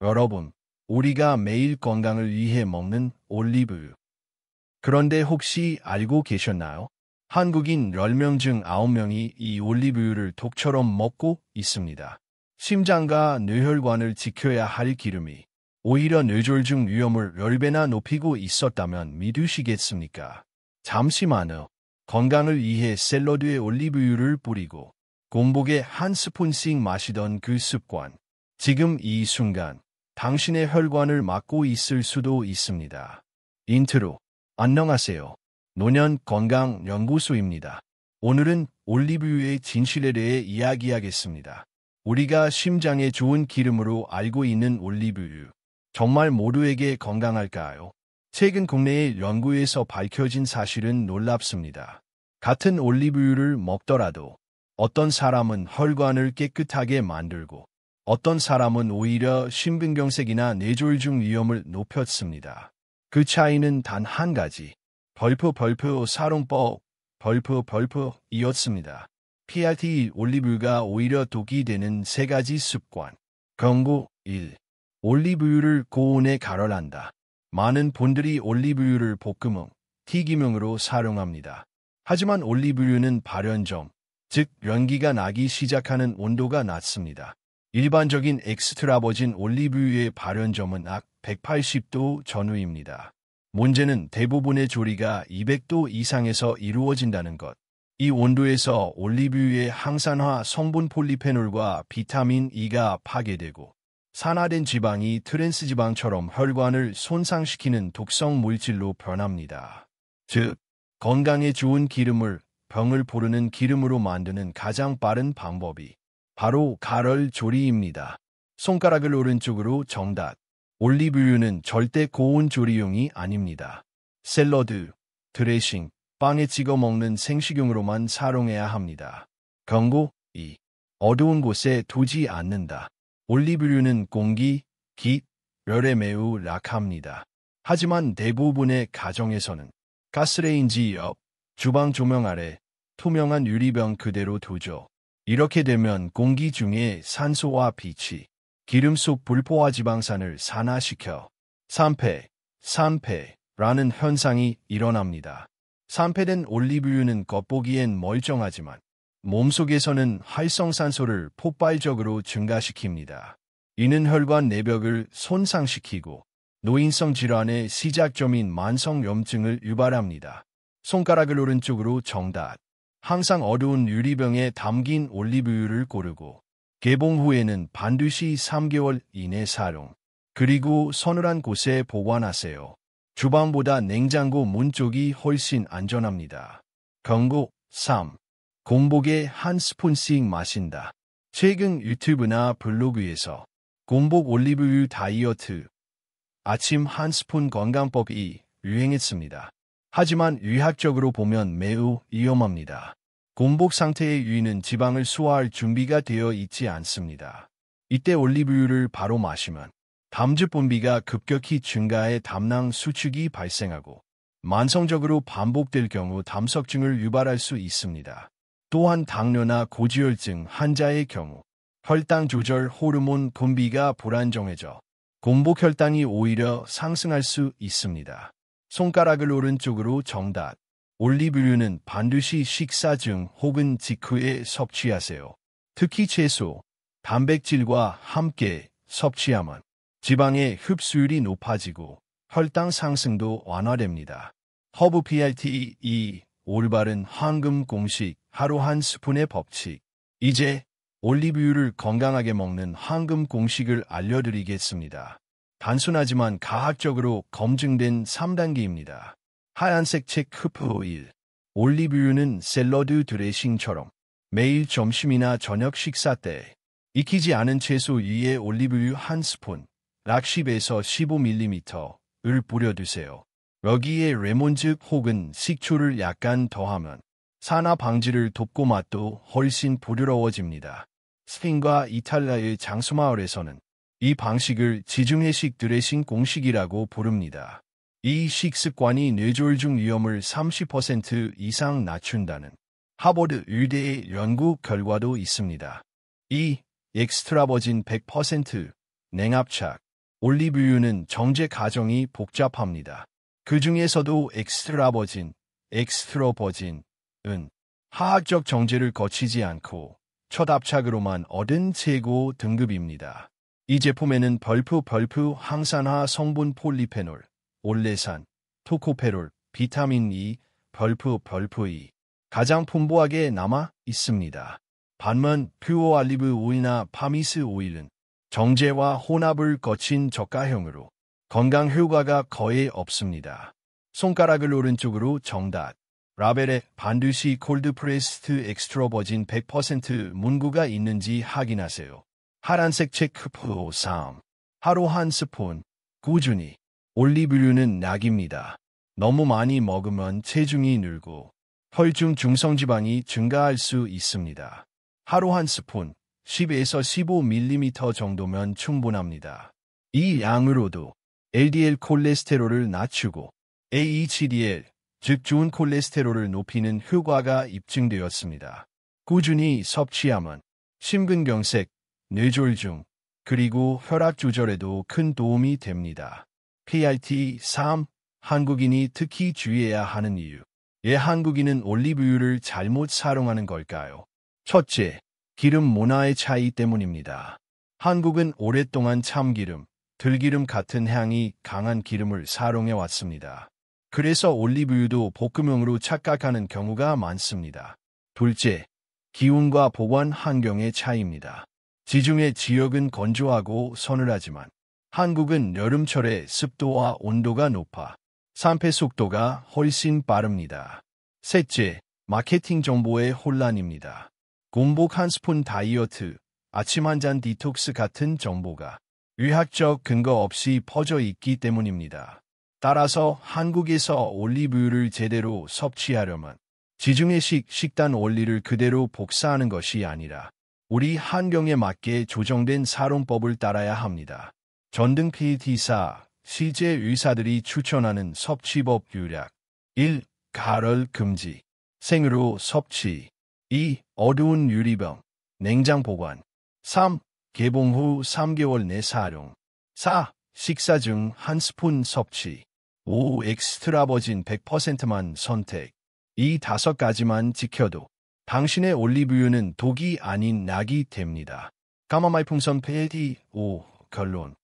여러분, 우리가 매일 건강을 위해 먹는 올리브유. 그런데 혹시 알고 계셨나요? 한국인 10명 중 9명이 이 올리브유를 독처럼 먹고 있습니다. 심장과 뇌혈관을 지켜야 할 기름이 오히려 뇌졸중 위험을 10배나 높이고 있었다면 믿으시겠습니까? 잠시만 후 건강을 위해 샐러드에 올리브유를 뿌리고 공복에 한 스푼씩 마시던 그 습관. 지금 이 순간 당신의 혈관을 막고 있을 수도 있습니다. 인트로. 안녕하세요. 노년 건강연구소입니다. 오늘은 올리브유의 진실에 대해 이야기하겠습니다. 우리가 심장에 좋은 기름으로 알고 있는 올리브유. 정말 모두에게 건강할까요? 최근 국내의 연구에서 밝혀진 사실은 놀랍습니다. 같은 올리브유를 먹더라도 어떤 사람은 혈관을 깨끗하게 만들고 어떤 사람은 오히려 심근경색이나 뇌졸중 위험을 높였습니다. 그 차이는 단 한 가지. 사롱법 이었습니다. PRT 올리브유가 오히려 독이 되는 세 가지 습관. 경고 1. 올리브유를 고온에 가열한다. 많은 분들이 올리브유를 볶음용, 튀김용으로 사용합니다. 하지만 올리브유는 발연점, 즉 연기가 나기 시작하는 온도가 낮습니다. 일반적인 엑스트라버진 올리브유의 발연점은 약 180도 전후입니다. 문제는 대부분의 조리가 200도 이상에서 이루어진다는 것. 이 온도에서 올리브유의 항산화 성분 폴리페놀과 비타민 E가 파괴되고 산화된 지방이 트랜스지방처럼 혈관을 손상시키는 독성 물질로 변합니다. 즉, 건강에 좋은 기름을 병을 부르는 기름으로 만드는 가장 빠른 방법이 바로 가열 조리입니다. 손가락을 오른쪽으로 정답. 올리브유는 절대 고온 조리용이 아닙니다. 샐러드, 드레싱, 빵에 찍어 먹는 생식용으로만 사용해야 합니다. 경고 2. 어두운 곳에 두지 않는다. 올리브유는 공기, 빛, 열에 매우 약합니다. 하지만 대부분의 가정에서는 가스레인지 옆, 주방 조명 아래 투명한 유리병 그대로 두죠. 이렇게 되면 공기 중에 산소와 빛이 기름 속 불포화 지방산을 산화시켜 산패라는 현상이 일어납니다. 산패된 올리브유는 겉보기엔 멀쩡하지만 몸속에서는 활성산소를 폭발적으로 증가시킵니다. 이는 혈관 내벽을 손상시키고 노인성 질환의 시작점인 만성염증을 유발합니다. 손가락을 오른쪽으로 정답. 항상 어두운 유리병에 담긴 올리브유를 고르고 개봉 후에는 반드시 3개월 이내 사용. 그리고 서늘한 곳에 보관하세요. 주방보다 냉장고 문 쪽이 훨씬 안전합니다. 경고 3. 공복에 한 스푼씩 마신다. 최근 유튜브나 블로그에서 공복 올리브유 다이어트, 아침 한 스푼 건강법이 유행했습니다. 하지만 의학적으로 보면 매우 위험합니다. 공복 상태의 유인은 지방을 소화할 준비가 되어 있지 않습니다. 이때 올리브유를 바로 마시면 담즙 분비가 급격히 증가해 담낭 수축이 발생하고 만성적으로 반복될 경우 담석증을 유발할 수 있습니다. 또한 당뇨나 고지혈증 환자의 경우 혈당 조절 호르몬 분비가 불안정해져 공복 혈당이 오히려 상승할 수 있습니다. 손가락을 오른쪽으로 정답. 올리브유는 반드시 식사 중 혹은 직후에 섭취하세요. 특히 채소, 단백질과 함께 섭취하면 지방의 흡수율이 높아지고 혈당 상승도 완화됩니다. 허브 PRT 올바른 황금 공식 하루 한 스푼의 법칙. 이제 올리브유를 건강하게 먹는 황금 공식을 알려드리겠습니다. 단순하지만 과학적으로 검증된 3단계입니다. 하얀색 체크 1. 올리브유는 샐러드 드레싱처럼 매일 점심이나 저녁 식사 때 익히지 않은 채소 위에 올리브유 한 스푼, 약 10에서 15ml를 뿌려두세요. 여기에 레몬즙 혹은 식초를 약간 더하면 산화 방지를 돕고 맛도 훨씬 부드러워집니다. 스페인과 이탈리아의 장수마을에서는 이 방식을 지중해식 드레싱 공식이라고 부릅니다. 이 식습관이 뇌졸중 위험을 30% 이상 낮춘다는 하버드 의대의 연구 결과도 있습니다. 이 엑스트라 버진 100% 냉압착 올리브유는 정제 과정이 복잡합니다. 그 중에서도 엑스트라 버진은 화학적 정제를 거치지 않고 첫 압착으로만 얻은 최고 등급입니다. 이 제품에는 벌프 항산화 성분 폴리페놀, 올레산, 토코페롤, 비타민 E, 벌프 E 가장 풍부하게 남아 있습니다. 반면 퓨어 올리브 오일이나 파미스 오일은 정제와 혼합을 거친 저가형으로 건강 효과가 거의 없습니다. 손가락을 오른쪽으로 정답. 라벨에 반드시 콜드프레스드 엑스트라 버진 100% 문구가 있는지 확인하세요. 파란색 체크표 3. 하루 한 스푼. 꾸준히. 올리브유는 약입니다. 너무 많이 먹으면 체중이 늘고 혈중 중성지방이 증가할 수 있습니다. 하루 한 스푼, 10에서 15ml 정도면 충분합니다. 이 양으로도 LDL 콜레스테롤을 낮추고 HDL, 즉 좋은 콜레스테롤을 높이는 효과가 입증되었습니다. 꾸준히 섭취하면 심근경색, 뇌졸중, 그리고 혈압 조절에도 큰 도움이 됩니다. PRT 3. 한국인이 특히 주의해야 하는 이유. 왜 한국인은 올리브유를 잘못 사용하는 걸까요? 첫째, 기름 문화의 차이 때문입니다. 한국은 오랫동안 참기름, 들기름 같은 향이 강한 기름을 사용해 왔습니다. 그래서 올리브유도 볶음용으로 착각하는 경우가 많습니다. 둘째, 기온과 보관 환경의 차이입니다. 지중해 지역은 건조하고 서늘하지만 한국은 여름철에 습도와 온도가 높아 산패 속도가 훨씬 빠릅니다. 셋째, 마케팅 정보의 혼란입니다. 공복 한 스푼 다이어트, 아침 한 잔 디톡스 같은 정보가 의학적 근거 없이 퍼져 있기 때문입니다. 따라서 한국에서 올리브유를 제대로 섭취하려면 지중해식 식단 원리를 그대로 복사하는 것이 아니라 우리 환경에 맞게 조정된 사용법을 따라야 합니다. 전등 PT사, 실제 의사들이 추천하는 섭취법 요약. 1. 가열 금지. 생으로 섭취. 2. 어두운 유리병. 냉장 보관. 3. 개봉 후 3개월 내 사용. 4. 식사 중 한 스푼 섭취. 5. 엑스트라 버진 100%만 선택. 이 5가지만 지켜도 당신의 올리브유는 독이 아닌 약이 됩니다. 가마말풍선 페디 5. 결론.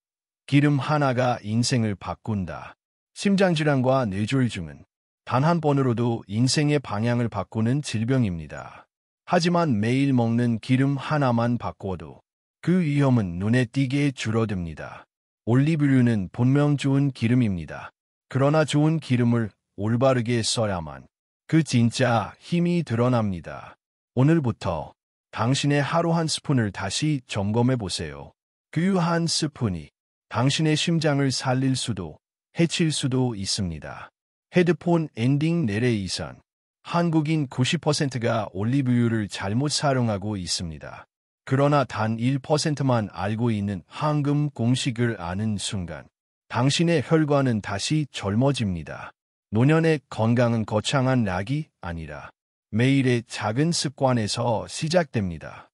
기름 하나가 인생을 바꾼다. 심장질환과 뇌졸중은 단 한 번으로도 인생의 방향을 바꾸는 질병입니다. 하지만 매일 먹는 기름 하나만 바꿔도 그 위험은 눈에 띄게 줄어듭니다. 올리브유는 분명 좋은 기름입니다. 그러나 좋은 기름을 올바르게 써야만 그 진짜 힘이 드러납니다. 오늘부터 당신의 하루 한 스푼을 다시 점검해 보세요. 그 한 스푼이 당신의 심장을 살릴 수도 해칠 수도 있습니다. 헤드폰 엔딩 내레이션. 한국인 90%가 올리브유를 잘못 사용하고 있습니다. 그러나 단 1%만 알고 있는 황금 공식을 아는 순간 당신의 혈관은 다시 젊어집니다. 노년의 건강은 거창한 약이 아니라 매일의 작은 습관에서 시작됩니다.